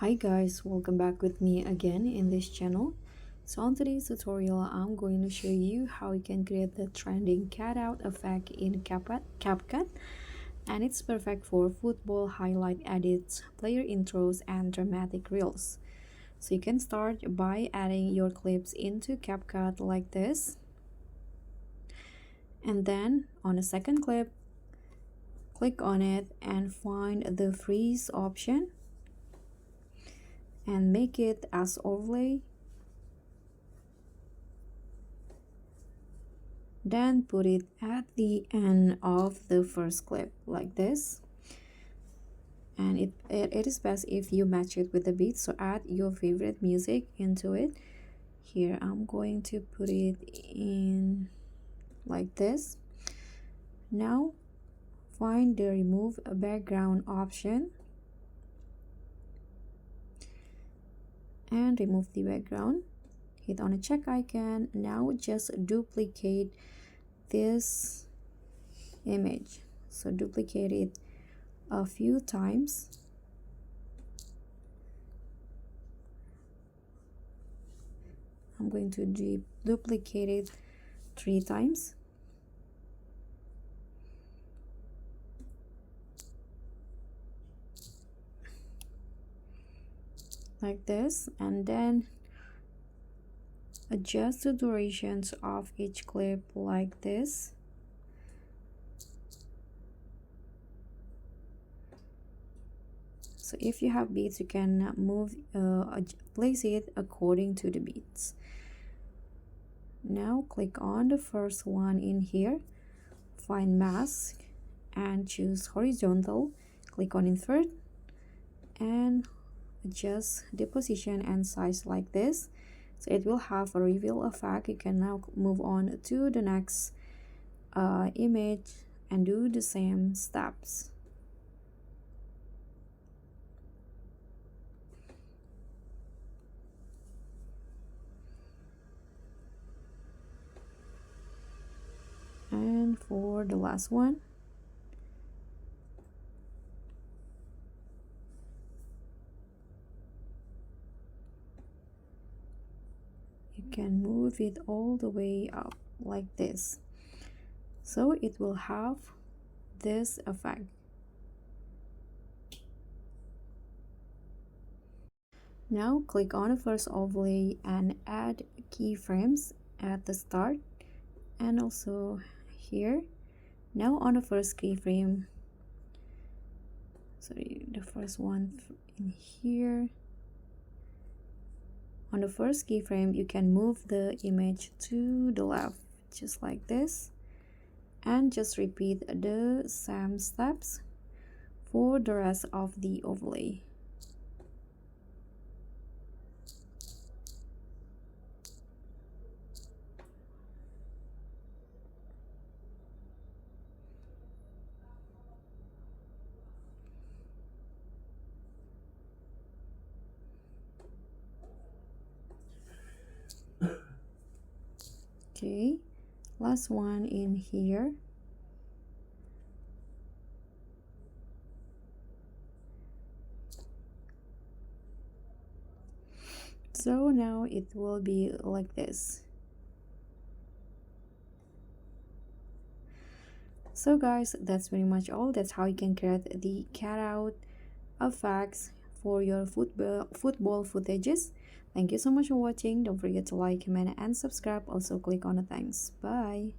Hi guys, welcome back with me again in this channel. So on today's tutorial, I'm going to show you how you can create the trending cutout effect in CapCut, and it's perfect for football highlight edits, player intros, and dramatic reels. So you can start by adding your clips into CapCut like this, and then on the second clip, click on it and find the freeze option and make it as overlay. Then put it at the end of the first clip like this, and it is best if you match it with the beat, so add your favorite music into it. Here I'm going to put it in like this. Now find the remove background option and remove the background. Hit on a check icon. Now just duplicate this image, so duplicate it a few times. I'm going to duplicate it 3 times. Like this, and then adjust the durations of each clip like this. So if you have beats, you can place it according to the beats. Now click on the first one in here, find mask and choose horizontal, click on invert and adjust the position and size like this, so it will have a reveal effect. You can now move on to the next image and do the same steps. And for the last one, you can move it all the way up like this, so it will have this effect. Now click on the first overlay and add keyframes at the start and also here. Now on the first keyframe, sorry, the first one in here, on the first keyframe you can move the image to the left just like this, and just repeat the same steps for the rest of the overlay. Okay, last one in here. So now it will be like this. So guys, that's pretty much all. That's how you can create the cutout effects for your football footages. Thank you so much for watching. Don't forget to like, comment, and subscribe. Also click on the thanks. Bye.